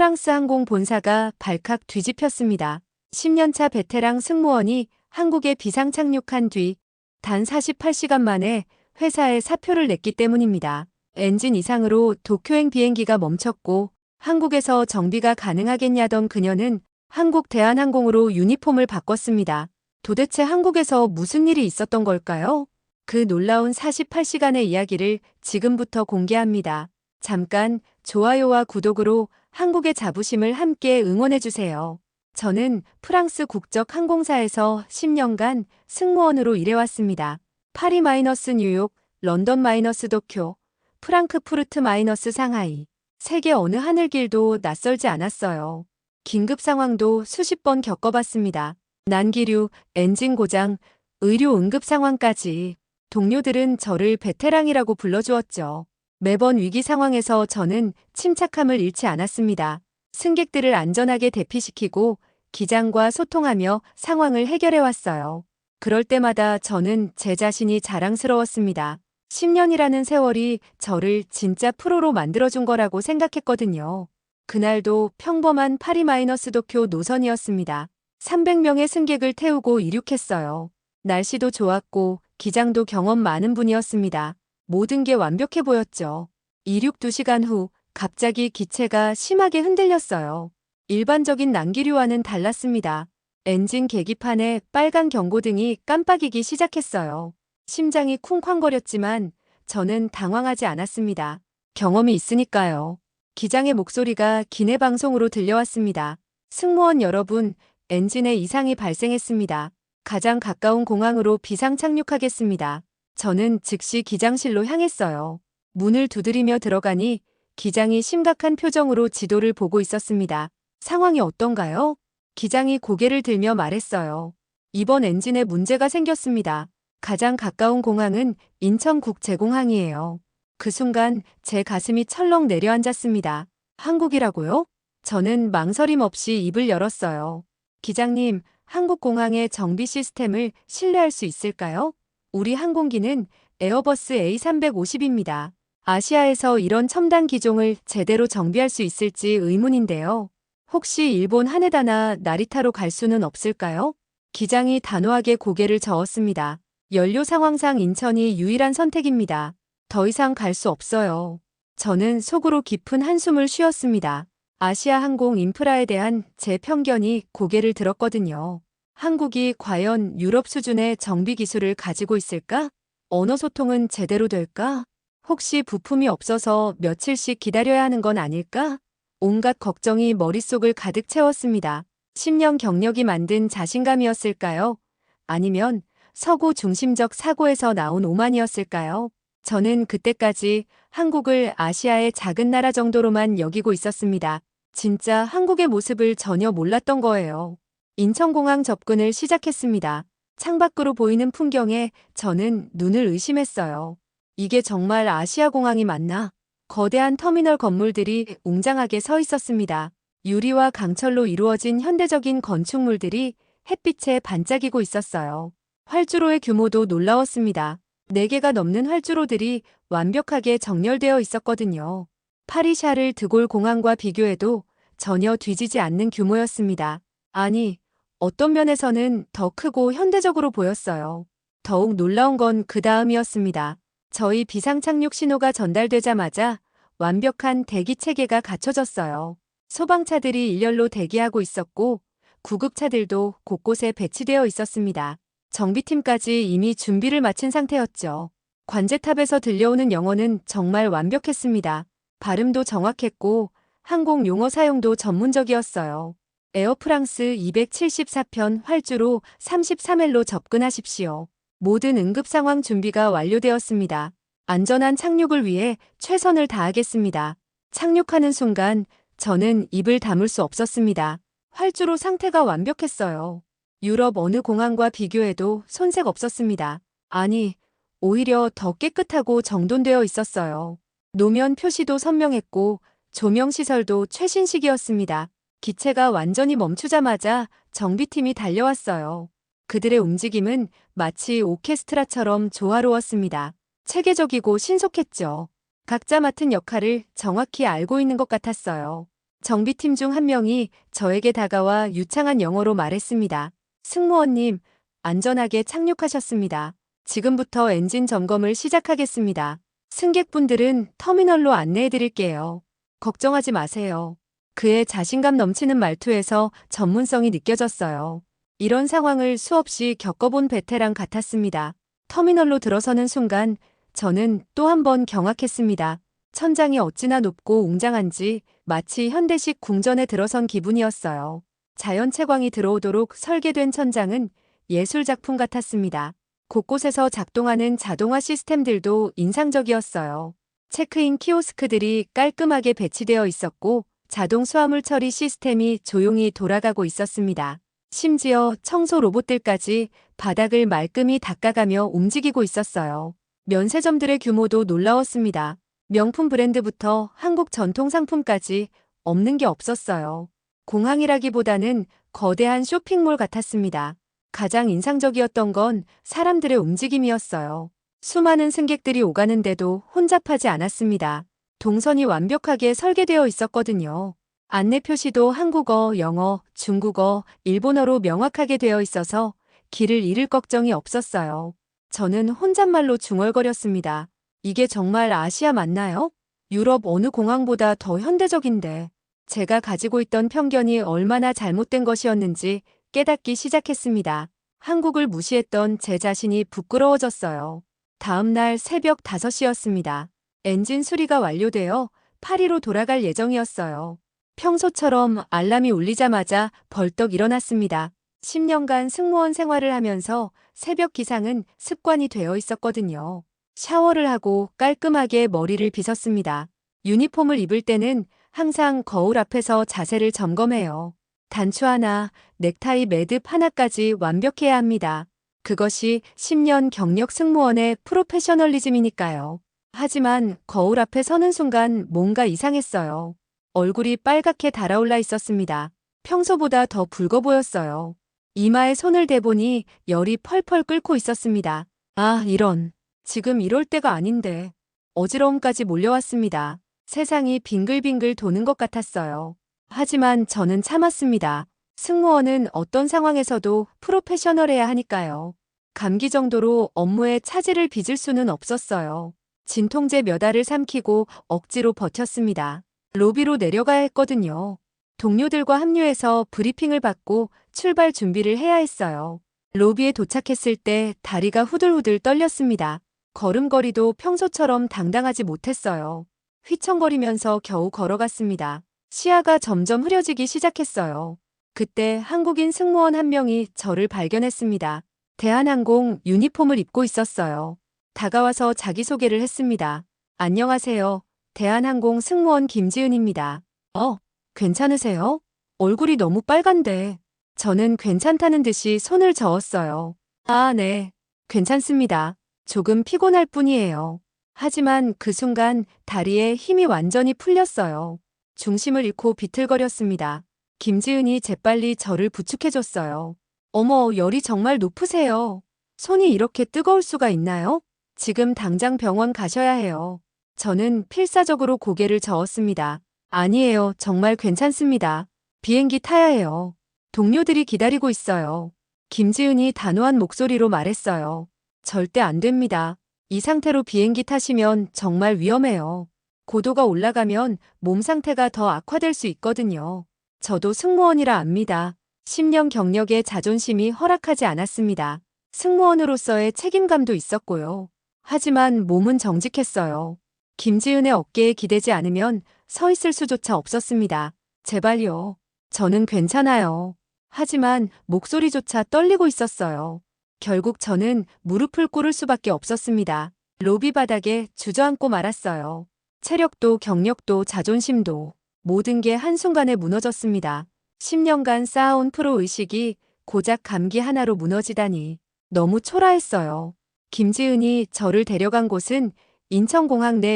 프랑스 항공 본사가 발칵 뒤집혔습니다. 10년차 베테랑 승무원이 한국에 비상 착륙한 뒤 단 48시간 만에 회사에 사표를 냈기 때문입니다. 엔진 이상으로 도쿄행 비행기가 멈췄고 한국에서 정비가 가능하겠냐던 그녀는 한국 대한항공으로 유니폼을 바꿨습니다. 도대체 한국에서 무슨 일이 있었던 걸까요? 그 놀라운 48시간의 이야기를 지금부터 공개합니다. 잠깐 좋아요와 구독으로 한국의 자부심을 함께 응원해주세요. 저는 프랑스 국적 항공사에서 10년간 승무원으로 일해왔습니다. 파리-뉴욕, 런던-도쿄, 프랑크푸르트-상하이. 세계 어느 하늘길도 낯설지 않았어요. 긴급 상황도 수십 번 겪어봤습니다. 난기류, 엔진 고장, 의료 응급 상황까지. 동료들은 저를 베테랑이라고 불러주었죠. 매번 위기 상황에서 저는 침착함을 잃지 않았습니다. 승객들을 안전하게 대피시키고 기장과 소통하며 상황을 해결해왔어요. 그럴 때마다 저는 제 자신이 자랑스러웠습니다. 10년이라는 세월이 저를 진짜 프로로 만들어준 거라고 생각했거든요. 그날도 평범한 파리-도쿄 노선이었습니다. 300명의 승객을 태우고 이륙했어요. 날씨도 좋았고 기장도 경험 많은 분이었습니다. 모든 게 완벽해 보였죠. 이륙 2시간 후 갑자기 기체가 심하게 흔들렸어요. 일반적인 난기류와는 달랐습니다. 엔진 계기판에 빨간 경고등이 깜빡이기 시작했어요. 심장이 쿵쾅거렸지만 저는 당황하지 않았습니다. 경험이 있으니까요. 기장의 목소리가 기내 방송으로 들려왔습니다. 승무원 여러분, 엔진에 이상이 발생했습니다. 가장 가까운 공항으로 비상 착륙하겠습니다. 저는 즉시 기장실로 향했어요. 문을 두드리며 들어가니 기장이 심각한 표정으로 지도를 보고 있었습니다. 상황이 어떤가요? 기장이 고개를 들며 말했어요. 이번 엔진에 문제가 생겼습니다. 가장 가까운 공항은 인천국제공항이에요. 그 순간 제 가슴이 철렁 내려앉았습니다. 한국이라고요? 저는 망설임 없이 입을 열었어요. 기장님, 한국공항의 정비 시스템을 신뢰할 수 있을까요? 우리 항공기는 에어버스 A350입니다. 아시아에서 이런 첨단 기종을 제대로 정비할 수 있을지 의문인데요. 혹시 일본 하네다나 나리타로 갈 수는 없을까요? 기장이 단호하게 고개를 저었습니다. 연료 상황상 인천이 유일한 선택입니다. 더 이상 갈 수 없어요. 저는 속으로 깊은 한숨을 쉬었습니다. 아시아 항공 인프라에 대한 제 편견이 고개를 들었거든요. 한국이 과연 유럽 수준의 정비 기술을 가지고 있을까? 언어 소통은 제대로 될까? 혹시 부품이 없어서 며칠씩 기다려야 하는 건 아닐까? 온갖 걱정이 머릿속을 가득 채웠습니다. 10년 경력이 만든 자신감이었을까요? 아니면 서구 중심적 사고에서 나온 오만이었을까요? 저는 그때까지 한국을 아시아의 작은 나라 정도로만 여기고 있었습니다. 진짜 한국의 모습을 전혀 몰랐던 거예요. 인천공항 접근을 시작했습니다. 창밖으로 보이는 풍경에 저는 눈을 의심했어요. 이게 정말 아시아 공항이 맞나? 거대한 터미널 건물들이 웅장하게 서 있었습니다. 유리와 강철로 이루어진 현대적인 건축물들이 햇빛에 반짝이고 있었어요. 활주로의 규모도 놀라웠습니다. 4개가 넘는 활주로들이 완벽하게 정렬되어 있었거든요. 파리 샤를 드골 공항과 비교해도 전혀 뒤지지 않는 규모였습니다. 아니, 어떤 면에서는 더 크고 현대적으로 보였어요. 더욱 놀라운 건 그 다음이었습니다. 저희 비상착륙 신호가 전달되자마자 완벽한 대기 체계가 갖춰졌어요. 소방차들이 일렬로 대기하고 있었고 구급차들도 곳곳에 배치되어 있었습니다. 정비팀까지 이미 준비를 마친 상태였죠. 관제탑에서 들려오는 영어는 정말 완벽했습니다. 발음도 정확했고 항공 용어 사용도 전문적이었어요. 에어프랑스 274편 활주로 33L로 접근하십시오. 모든 응급 상황 준비가 완료되었습니다. 안전한 착륙을 위해 최선을 다하겠습니다. 착륙하는 순간 저는 입을 다물 수 없었습니다. 활주로 상태가 완벽했어요. 유럽 어느 공항과 비교해도 손색 없었습니다. 아니, 오히려 더 깨끗하고 정돈되어 있었어요. 노면 표시도 선명했고 조명시설도 최신식이었습니다. 기체가 완전히 멈추자마자 정비팀이 달려왔어요. 그들의 움직임은 마치 오케스트라처럼 조화로웠습니다. 체계적이고 신속했죠. 각자 맡은 역할을 정확히 알고 있는 것 같았어요. 정비팀 중 한 명이 저에게 다가와 유창한 영어로 말했습니다. 승무원님, 안전하게 착륙하셨습니다. 지금부터 엔진 점검을 시작하겠습니다. 승객분들은 터미널로 안내해 드릴게요. 걱정하지 마세요. 그의 자신감 넘치는 말투에서 전문성이 느껴졌어요. 이런 상황을 수없이 겪어본 베테랑 같았습니다. 터미널로 들어서는 순간 저는 또 한 번 경악했습니다. 천장이 어찌나 높고 웅장한지 마치 현대식 궁전에 들어선 기분이었어요. 자연 채광이 들어오도록 설계된 천장은 예술 작품 같았습니다. 곳곳에서 작동하는 자동화 시스템들도 인상적이었어요. 체크인 키오스크들이 깔끔하게 배치되어 있었고 자동 수화물 처리 시스템이 조용히 돌아가고 있었습니다. 심지어 청소 로봇들까지 바닥을 말끔히 닦아가며 움직이고 있었어요. 면세점들의 규모도 놀라웠습니다. 명품 브랜드부터 한국 전통 상품까지 없는 게 없었어요. 공항이라기보다는 거대한 쇼핑몰 같았습니다. 가장 인상적이었던 건 사람들의 움직임이었어요. 수많은 승객들이 오가는데도 혼잡하지 않았습니다. 동선이 완벽하게 설계되어 있었거든요. 안내 표시도 한국어, 영어, 중국어, 일본어로 명확하게 되어 있어서 길을 잃을 걱정이 없었어요. 저는 혼잣말로 중얼거렸습니다. 이게 정말 아시아 맞나요? 유럽 어느 공항보다 더 현대적인데. 제가 가지고 있던 편견이 얼마나 잘못된 것이었는지 깨닫기 시작했습니다. 한국을 무시했던 제 자신이 부끄러워졌어요. 다음 날 새벽 5시였습니다. 엔진 수리가 완료되어 파리로 돌아갈 예정이었어요. 평소처럼 알람이 울리자마자 벌떡 일어났습니다. 10년간 승무원 생활을 하면서 새벽 기상은 습관이 되어 있었거든요. 샤워를 하고 깔끔하게 머리를 빗었습니다. 유니폼을 입을 때는 항상 거울 앞에서 자세를 점검해요. 단추 하나, 넥타이 매듭 하나까지 완벽해야 합니다. 그것이 10년 경력 승무원의 프로페셔널리즘이니까요. 하지만 거울 앞에 서는 순간 뭔가 이상했어요. 얼굴이 빨갛게 달아올라 있었습니다. 평소보다 더 붉어 보였어요. 이마에 손을 대보니 열이 펄펄 끓고 있었습니다. 아, 이런. 지금 이럴 때가 아닌데. 어지러움까지 몰려왔습니다. 세상이 빙글빙글 도는 것 같았어요. 하지만 저는 참았습니다. 승무원은 어떤 상황에서도 프로페셔널해야 하니까요. 감기 정도로 업무에 차질을 빚을 수는 없었어요. 진통제 몇 알을 삼키고 억지로 버텼습니다. 로비로 내려가야 했거든요. 동료들과 합류해서 브리핑을 받고 출발 준비를 해야 했어요. 로비에 도착했을 때 다리가 후들후들 떨렸습니다. 걸음걸이도 평소처럼 당당하지 못했어요. 휘청거리면서 겨우 걸어갔습니다. 시야가 점점 흐려지기 시작했어요. 그때 한국인 승무원 한 명이 저를 발견했습니다. 대한항공 유니폼을 입고 있었어요. 다가와서 자기소개를 했습니다. 안녕하세요. 대한항공 승무원 김지은입니다. 괜찮으세요? 얼굴이 너무 빨간데. 저는 괜찮다는 듯이 손을 저었어요. 아, 네. 괜찮습니다. 조금 피곤할 뿐이에요. 하지만 그 순간 다리에 힘이 완전히 풀렸어요. 중심을 잃고 비틀거렸습니다. 김지은이 재빨리 저를 부축해줬어요. 어머, 열이 정말 높으세요. 손이 이렇게 뜨거울 수가 있나요? 지금 당장 병원 가셔야 해요. 저는 필사적으로 고개를 저었습니다. 아니에요. 정말 괜찮습니다. 비행기 타야 해요. 동료들이 기다리고 있어요. 김지은이 단호한 목소리로 말했어요. 절대 안 됩니다. 이 상태로 비행기 타시면 정말 위험해요. 고도가 올라가면 몸 상태가 더 악화될 수 있거든요. 저도 승무원이라 압니다. 10년 경력의 자존심이 허락하지 않았습니다. 승무원으로서의 책임감도 있었고요. 하지만 몸은 정직했어요. 김지은의 어깨에 기대지 않으면 서 있을 수조차 없었습니다. 제발요. 저는 괜찮아요. 하지만 목소리조차 떨리고 있었어요. 결국 저는 무릎을 꿇을 수밖에 없었습니다. 로비 바닥에 주저앉고 말았어요. 체력도 경력도 자존심도 모든 게 한순간에 무너졌습니다. 10년간 쌓아온 프로의식이 고작 감기 하나로 무너지다니 너무 초라했어요. 김지은이 저를 데려간 곳은 인천공항 내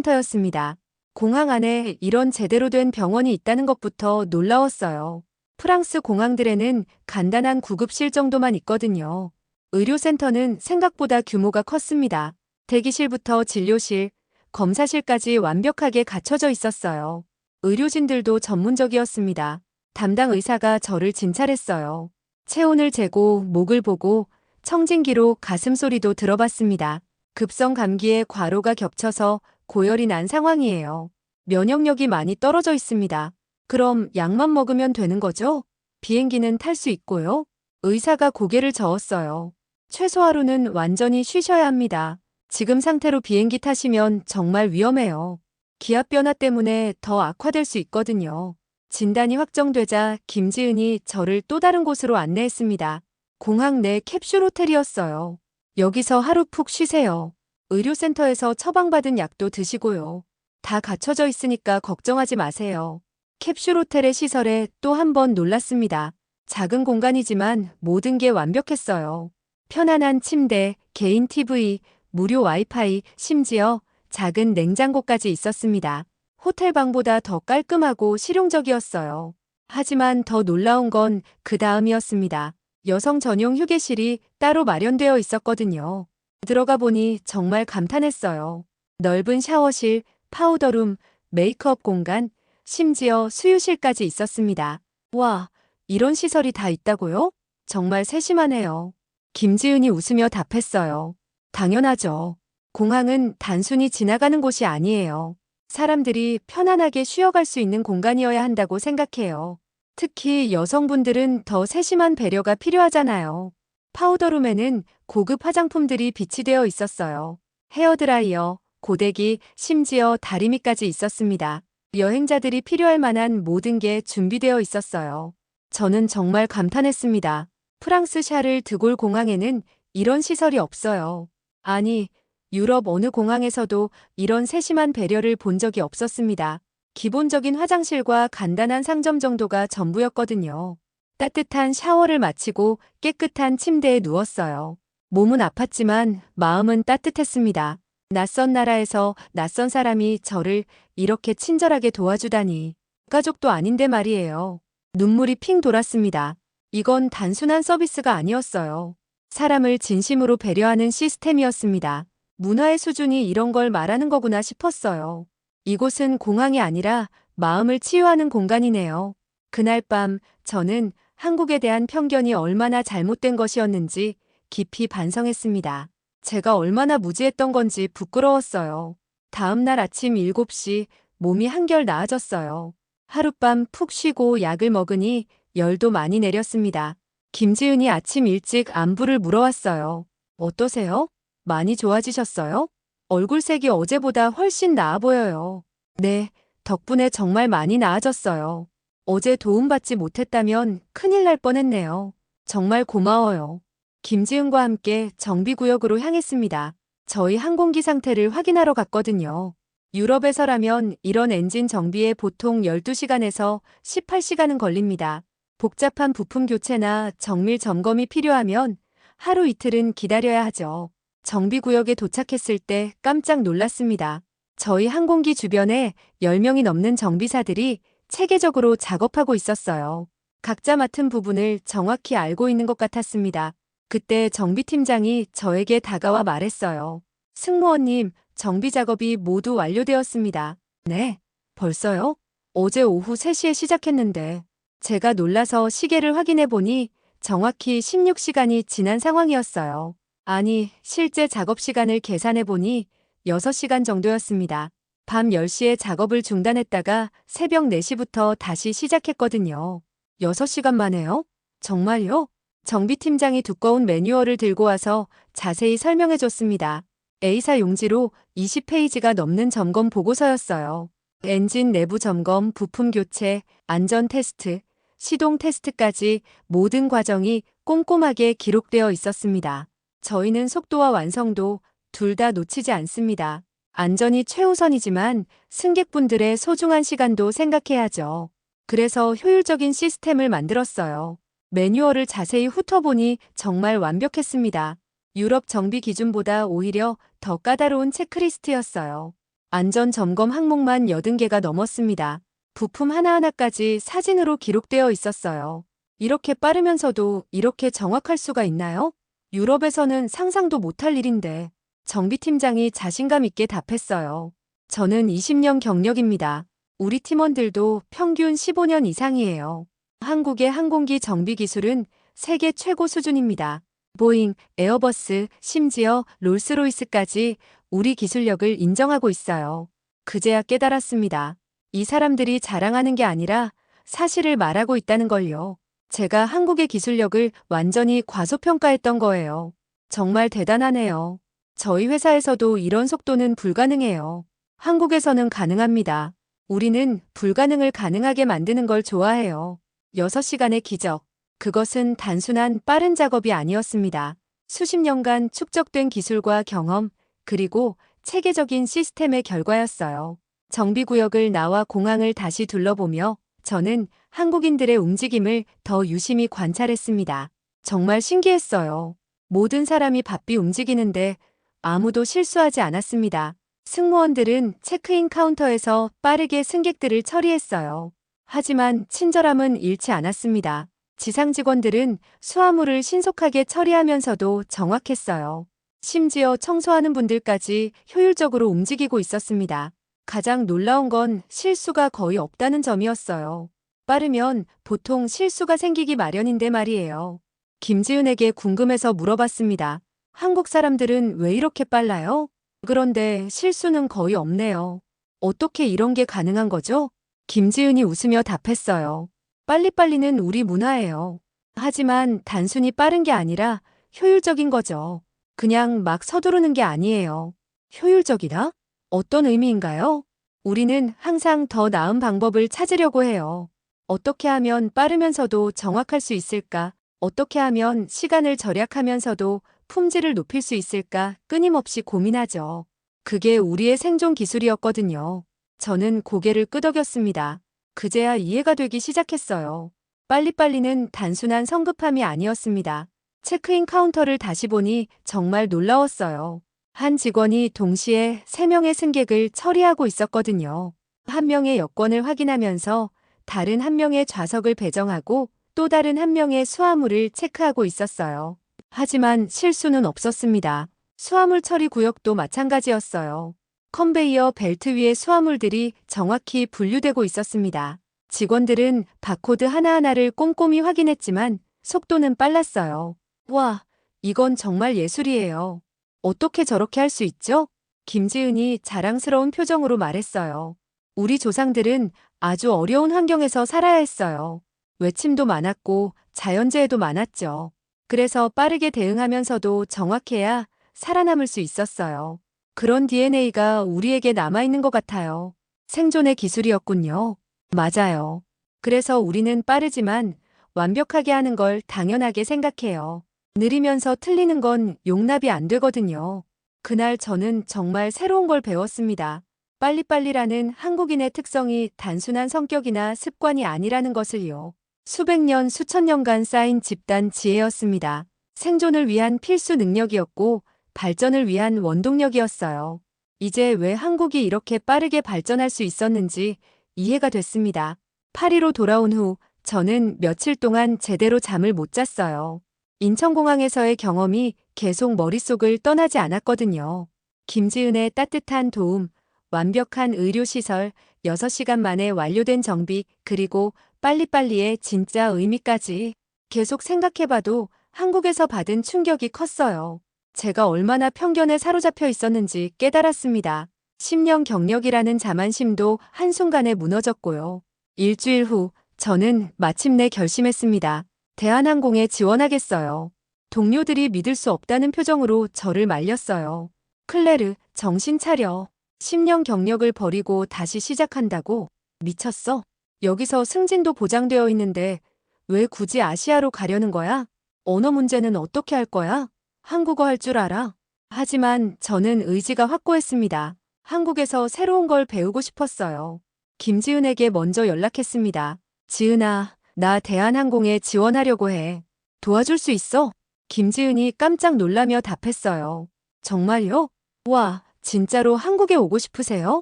의료센터였습니다. 공항 안에 이런 제대로 된 병원이 있다는 것부터 놀라웠어요. 프랑스 공항들에는 간단한 구급실 정도만 있거든요. 의료센터는 생각보다 규모가 컸습니다. 대기실부터 진료실, 검사실까지 완벽하게 갖춰져 있었어요. 의료진들도 전문적이었습니다. 담당 의사가 저를 진찰했어요. 체온을 재고 목을 보고 청진기로 가슴 소리도 들어봤습니다. 급성 감기에 과로가 겹쳐서 고열이 난 상황이에요. 면역력이 많이 떨어져 있습니다. 그럼 약만 먹으면 되는 거죠? 비행기는 탈 수 있고요. 의사가 고개를 저었어요. 최소 하루는 완전히 쉬셔야 합니다. 지금 상태로 비행기 타시면 정말 위험해요. 기압 변화 때문에 더 악화될 수 있거든요. 진단이 확정되자 김지은이 저를 또 다른 곳으로 안내했습니다. 공항 내 캡슐 호텔이었어요. 여기서 하루 푹 쉬세요. 의료센터에서 처방받은 약도 드시고요. 다 갖춰져 있으니까 걱정하지 마세요. 캡슐 호텔의 시설에 또 한 번 놀랐습니다. 작은 공간이지만 모든 게 완벽했어요. 편안한 침대, 개인 TV, 무료 와이파이, 심지어 작은 냉장고까지 있었습니다. 호텔 방보다 더 깔끔하고 실용적이었어요. 하지만 더 놀라운 건 그 다음이었습니다. 여성 전용 휴게실이 따로 마련되어 있었거든요. 들어가 보니 정말 감탄했어요. 넓은 샤워실, 파우더룸, 메이크업 공간, 심지어 수유실까지 있었습니다. 와, 이런 시설이 다 있다고요? 정말 세심하네요. 김지은이 웃으며 답했어요. 당연하죠. 공항은 단순히 지나가는 곳이 아니에요. 사람들이 편안하게 쉬어갈 수 있는 공간이어야 한다고 생각해요. 특히 여성분들은 더 세심한 배려가 필요하잖아요. 파우더룸에는 고급 화장품들이 비치되어 있었어요. 헤어드라이어, 고데기, 심지어 다리미까지 있었습니다. 여행자들이 필요할 만한 모든 게 준비되어 있었어요. 저는 정말 감탄했습니다. 프랑스 샤를 드골 공항에는 이런 시설이 없어요. 아니, 유럽 어느 공항에서도 이런 세심한 배려를 본 적이 없었습니다. 기본적인 화장실과 간단한 상점 정도가 전부였거든요. 따뜻한 샤워를 마치고 깨끗한 침대에 누웠어요. 몸은 아팠지만 마음은 따뜻했습니다. 낯선 나라에서 낯선 사람이 저를 이렇게 친절하게 도와주다니. 가족도 아닌데 말이에요. 눈물이 핑 돌았습니다. 이건 단순한 서비스가 아니었어요. 사람을 진심으로 배려하는 시스템이었습니다. 문화의 수준이 이런 걸 말하는 거구나 싶었어요. 이곳은 공항이 아니라 마음을 치유하는 공간이네요. 그날 밤 저는 한국에 대한 편견이 얼마나 잘못된 것이었는지 깊이 반성했습니다. 제가 얼마나 무지했던 건지 부끄러웠어요. 다음 날 아침 7시 몸이 한결 나아졌어요. 하룻밤 푹 쉬고 약을 먹으니 열도 많이 내렸습니다. 김지은이 아침 일찍 안부를 물어왔어요. 어떠세요? 많이 좋아지셨어요? 얼굴색이 어제보다 훨씬 나아 보여요. 네, 덕분에 정말 많이 나아졌어요. 어제 도움받지 못했다면 큰일 날 뻔했네요. 정말 고마워요. 김지은과 함께 정비구역으로 향했습니다. 저희 항공기 상태를 확인하러 갔거든요. 유럽에서라면 이런 엔진 정비에 보통 12시간에서 18시간은 걸립니다. 복잡한 부품 교체나 정밀 점검이 필요하면 하루 이틀은 기다려야 하죠. 정비구역에 도착했을 때 깜짝 놀랐습니다. 저희 항공기 주변에 10명이 넘는 정비사들이 체계적으로 작업하고 있었어요. 각자 맡은 부분을 정확히 알고 있는 것 같았습니다. 그때 정비팀장이 저에게 다가와 말했어요. 승무원님, 정비 작업이 모두 완료되었습니다. 네, 벌써요? 어제 오후 3시에 시작했는데 제가 놀라서 시계를 확인해 보니 정확히 16시간이 지난 상황이었어요. 아니, 실제 작업 시간을 계산해 보니 6시간 정도였습니다. 밤 10시에 작업을 중단했다가 새벽 4시부터 다시 시작했거든요. 6시간 만에요? 정말요? 정비팀장이 두꺼운 매뉴얼을 들고 와서 자세히 설명해 줬습니다. A사 용지로 20페이지가 넘는 점검 보고서였어요. 엔진 내부 점검, 부품 교체, 안전 테스트, 시동 테스트까지 모든 과정이 꼼꼼하게 기록되어 있었습니다. 저희는 속도와 완성도 둘 다 놓치지 않습니다. 안전이 최우선이지만 승객분들의 소중한 시간도 생각해야죠. 그래서 효율적인 시스템을 만들었어요. 매뉴얼을 자세히 훑어보니 정말 완벽했습니다. 유럽 정비 기준보다 오히려 더 까다로운 체크리스트였어요. 안전 점검 항목만 80개가 넘었습니다. 부품 하나하나까지 사진으로 기록되어 있었어요. 이렇게 빠르면서도 이렇게 정확할 수가 있나요? 유럽에서는 상상도 못할 일인데 정비팀장이 자신감 있게 답했어요. 저는 20년 경력입니다. 우리 팀원들도 평균 15년 이상이에요. 한국의 항공기 정비 기술은 세계 최고 수준입니다. 보잉, 에어버스, 심지어 롤스로이스까지 우리 기술력을 인정하고 있어요. 그제야 깨달았습니다. 이 사람들이 자랑하는 게 아니라 사실을 말하고 있다는 걸요. 제가 한국의 기술력을 완전히 과소평가했던 거예요. 정말 대단하네요. 저희 회사에서도 이런 속도는 불가능해요. 한국에서는 가능합니다. 우리는 불가능을 가능하게 만드는 걸 좋아해요. 6시간의 기적. 그것은 단순한 빠른 작업이 아니었습니다. 수십 년간 축적된 기술과 경험, 그리고 체계적인 시스템의 결과였어요. 정비구역을 나와 공항을 다시 둘러보며 저는 한국인들의 움직임을 더 유심히 관찰했습니다. 정말 신기했어요. 모든 사람이 바삐 움직이는데 아무도 실수하지 않았습니다. 승무원들은 체크인 카운터에서 빠르게 승객들을 처리했어요. 하지만 친절함은 잃지 않았습니다. 지상 직원들은 수화물을 신속하게 처리하면서도 정확했어요. 심지어 청소하는 분들까지 효율적으로 움직이고 있었습니다. 가장 놀라운 건 실수가 거의 없다는 점이었어요. 빠르면 보통 실수가 생기기 마련인데 말이에요. 김지은에게 궁금해서 물어봤습니다. 한국 사람들은 왜 이렇게 빨라요? 그런데 실수는 거의 없네요. 어떻게 이런 게 가능한 거죠? 김지은이 웃으며 답했어요. 빨리빨리는 우리 문화예요. 하지만 단순히 빠른 게 아니라 효율적인 거죠. 그냥 막 서두르는 게 아니에요. 효율적이다? 어떤 의미인가요? 우리는 항상 더 나은 방법을 찾으려고 해요. 어떻게 하면 빠르면서도 정확할 수 있을까? 어떻게 하면 시간을 절약하면서도 품질을 높일 수 있을까? 끊임없이 고민하죠. 그게 우리의 생존 기술이었거든요. 저는 고개를 끄덕였습니다. 그제야 이해가 되기 시작했어요. 빨리빨리는 단순한 성급함이 아니었습니다. 체크인 카운터를 다시 보니 정말 놀라웠어요. 한 직원이 동시에 3명의 승객을 처리하고 있었거든요. 한 명의 여권을 확인하면서 다른 한 명의 좌석을 배정하고 또 다른 한 명의 수화물을 체크하고 있었어요. 하지만 실수는 없었습니다. 수화물 처리 구역도 마찬가지였어요. 컨베이어 벨트 위에 수화물들이 정확히 분류되고 있었습니다. 직원들은 바코드 하나하나를 꼼꼼히 확인했지만 속도는 빨랐어요. 와, 이건 정말 예술이에요. 어떻게 저렇게 할 수 있죠? 김지은이 자랑스러운 표정으로 말했어요. 우리 조상들은 아주 어려운 환경에서 살아야 했어요. 외침도 많았고 자연재해도 많았죠. 그래서 빠르게 대응하면서도 정확해야 살아남을 수 있었어요. 그런 DNA가 우리에게 남아있는 것 같아요. 생존의 기술이었군요. 맞아요. 그래서 우리는 빠르지만 완벽하게 하는 걸 당연하게 생각해요. 느리면서 틀리는 건 용납이 안 되거든요. 그날 저는 정말 새로운 걸 배웠습니다. 빨리빨리라는 한국인의 특성이 단순한 성격이나 습관이 아니라는 것을요. 수백 년, 수천 년간 쌓인 집단 지혜였습니다. 생존을 위한 필수 능력이었고 발전을 위한 원동력이었어요. 이제 왜 한국이 이렇게 빠르게 발전할 수 있었는지 이해가 됐습니다. 파리로 돌아온 후 저는 며칠 동안 제대로 잠을 못 잤어요. 인천공항에서의 경험이 계속 머릿속을 떠나지 않았거든요. 김지은의 따뜻한 도움, 완벽한 의료시설, 6시간 만에 완료된 정비, 그리고 빨리빨리의 진짜 의미까지 계속 생각해봐도 한국에서 받은 충격이 컸어요. 제가 얼마나 편견에 사로잡혀 있었는지 깨달았습니다. 10년 경력이라는 자만심도 한순간에 무너졌고요. 일주일 후 저는 마침내 결심했습니다. 대한항공에 지원하겠어요. 동료들이 믿을 수 없다는 표정으로 저를 말렸어요. 클레르, 정신 차려. 10년 경력을 버리고 다시 시작한다고? 미쳤어? 여기서 승진도 보장되어 있는데 왜 굳이 아시아로 가려는 거야? 언어 문제는 어떻게 할 거야? 한국어 할 줄 알아? 하지만 저는 의지가 확고했습니다. 한국에서 새로운 걸 배우고 싶었어요. 김지은에게 먼저 연락했습니다. 지은아, 나 대한항공에 지원하려고 해. 도와줄 수 있어? 김지은이 깜짝 놀라며 답했어요. 정말요? 와, 진짜로 한국에 오고 싶으세요?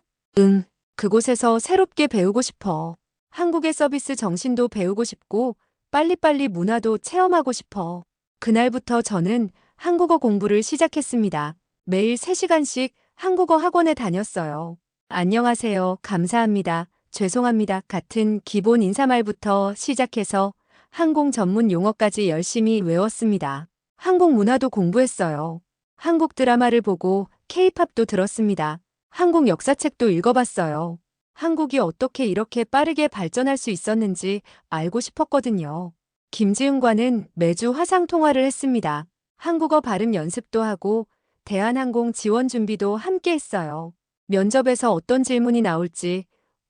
응, 그곳에서 새롭게 배우고 싶어. 한국의 서비스 정신도 배우고 싶고 빨리빨리 문화도 체험하고 싶어. 그날부터 저는 한국어 공부를 시작했습니다. 매일 3시간씩 한국어 학원에 다녔어요. 안녕하세요. 감사합니다. 죄송합니다 같은 기본 인사말부터 시작해서 항공 전문 용어까지 열심히 외웠습니다. 한국 문화도 공부했어요. 한국 드라마를 보고 K-팝도 들었습니다. 한국 역사책도 읽어봤어요. 한국이 어떻게 이렇게 빠르게 발전할 수 있었는지 알고 싶었거든요. 김지은과는 매주 화상 통화를 했습니다. 한국어 발음 연습도 하고 대한항공 지원 준비도 함께 했어요. 면접에서 어떤 질문이 나올지,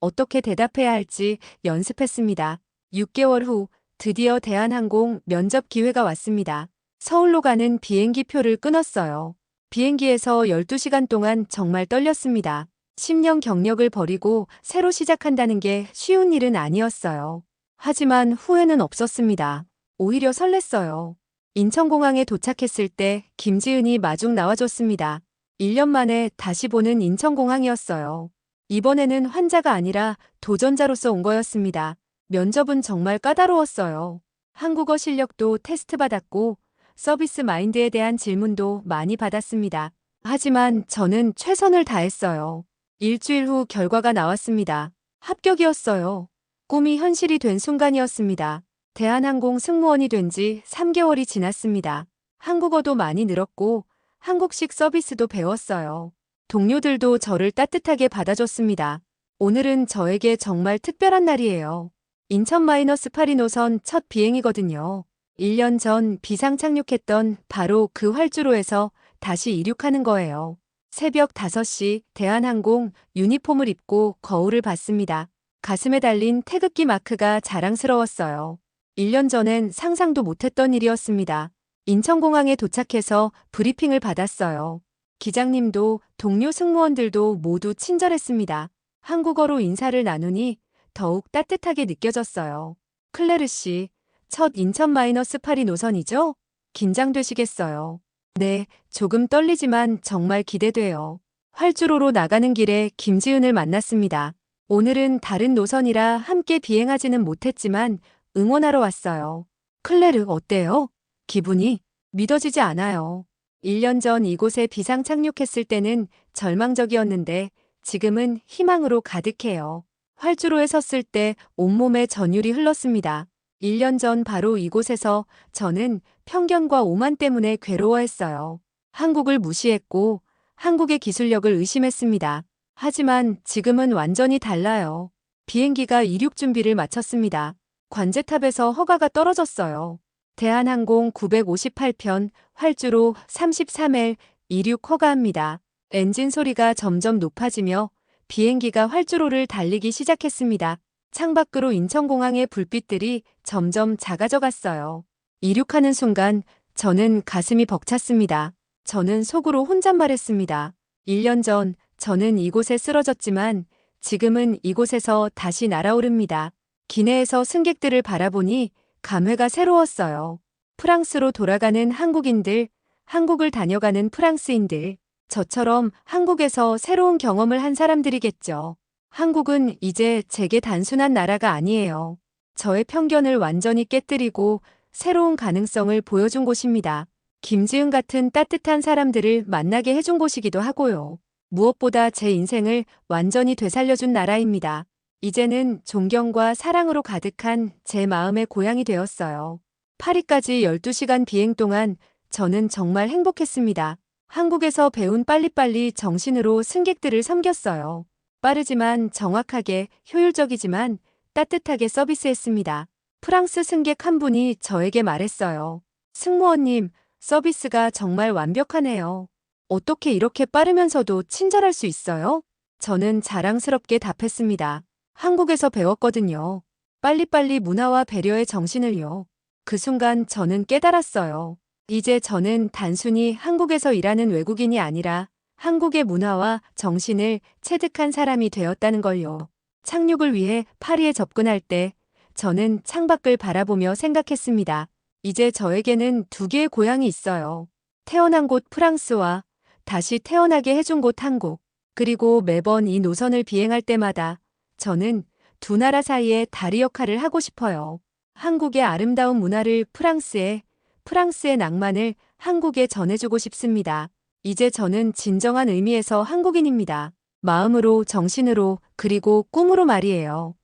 어떻게 대답해야 할지 연습했습니다. 6개월 후 드디어 대한항공 면접 기회가 왔습니다. 서울로 가는 비행기 표를 끊었어요. 비행기에서 12시간 동안 정말 떨렸습니다. 10년 경력을 버리고 새로 시작한다는 게 쉬운 일은 아니었어요. 하지만 후회는 없었습니다. 오히려 설렜어요. 인천공항에 도착했을 때 김지은이 마중 나와줬습니다. 1년 만에 다시 보는 인천공항이었어요. 이번에는 환자가 아니라 도전자로서 온 거였습니다. 면접은 정말 까다로웠어요. 한국어 실력도 테스트 받았고 서비스 마인드에 대한 질문도 많이 받았습니다. 하지만 저는 최선을 다했어요. 일주일 후 결과가 나왔습니다. 합격이었어요. 꿈이 현실이 된 순간이었습니다. 대한항공 승무원이 된 지 3개월이 지났습니다. 한국어도 많이 늘었고 한국식 서비스도 배웠어요. 동료들도 저를 따뜻하게 받아줬습니다. 오늘은 저에게 정말 특별한 날이에요. 인천-8이 노선 첫 비행이거든요. 1년 전 비상 착륙했던 바로 그 활주로에서 다시 이륙하는 거예요. 새벽 5시 대한항공 유니폼을 입고 거울을 봤습니다. 가슴에 달린 태극기 마크가 자랑스러웠어요. 1년 전엔 상상도 못했던 일이었습니다. 인천공항에 도착해서 브리핑을 받았어요. 기장님도 동료 승무원들도 모두 친절했습니다. 한국어로 인사를 나누니 더욱 따뜻하게 느껴졌어요. 클레르 씨, 첫 인천-8이 노선이죠? 긴장되시겠어요. 네, 조금 떨리지만 정말 기대돼요. 활주로로 나가는 길에 김지은을 만났습니다. 오늘은 다른 노선이라 함께 비행하지는 못했지만 응원하러 왔어요. 클레르 어때요? 기분이 믿어지지 않아요. 1년 전 이곳에 비상 착륙했을 때는 절망적이었는데 지금은 희망으로 가득해요. 활주로에 섰을 때 온몸에 전율이 흘렀습니다. 1년 전 바로 이곳에서 저는 편견과 오만 때문에 괴로워했어요. 한국을 무시했고 한국의 기술력을 의심했습니다. 하지만 지금은 완전히 달라요. 비행기가 이륙 준비를 마쳤습니다. 관제탑에서 허가가 떨어졌어요. 대한항공 958편 활주로 33L 이륙 허가합니다. 엔진 소리가 점점 높아지며 비행기가 활주로를 달리기 시작했습니다. 창밖으로 인천공항의 불빛들이 점점 작아져 갔어요. 이륙하는 순간 저는 가슴이 벅찼습니다. 저는 속으로 혼잣말했습니다. 1년 전 저는 이곳에 쓰러졌지만 지금은 이곳에서 다시 날아오릅니다. 기내에서 승객들을 바라보니 감회가 새로웠어요. 프랑스로 돌아가는 한국인들, 한국을 다녀가는 프랑스인들, 저처럼 한국에서 새로운 경험을 한 사람들이겠죠. 한국은 이제 제게 단순한 나라가 아니에요. 저의 편견을 완전히 깨뜨리고 새로운 가능성을 보여준 곳입니다. 김지은 같은 따뜻한 사람들을 만나게 해준 곳이기도 하고요. 무엇보다 제 인생을 완전히 되살려준 나라입니다. 이제는 존경과 사랑으로 가득한 제 마음의 고향이 되었어요. 파리까지 12시간 비행 동안 저는 정말 행복했습니다. 한국에서 배운 빨리빨리 정신으로 승객들을 섬겼어요. 빠르지만 정확하게, 효율적이지만 따뜻하게 서비스했습니다. 프랑스 승객 한 분이 저에게 말했어요. 승무원님, 서비스가 정말 완벽하네요. 어떻게 이렇게 빠르면서도 친절할 수 있어요? 저는 자랑스럽게 답했습니다. 한국에서 배웠거든요. 빨리빨리 문화와 배려의 정신을요. 그 순간 저는 깨달았어요. 이제 저는 단순히 한국에서 일하는 외국인이 아니라 한국의 문화와 정신을 체득한 사람이 되었다는 걸요. 착륙을 위해 파리에 접근할 때 저는 창밖을 바라보며 생각했습니다. 이제 저에게는 두 개의 고향이 있어요. 태어난 곳 프랑스와 다시 태어나게 해준 곳 한국. 그리고 매번 이 노선을 비행할 때마다 저는 두 나라 사이의 다리 역할을 하고 싶어요. 한국의 아름다운 문화를 프랑스에, 프랑스의 낭만을 한국에 전해주고 싶습니다. 이제 저는 진정한 의미에서 한국인입니다. 마음으로, 정신으로, 그리고 꿈으로 말이에요.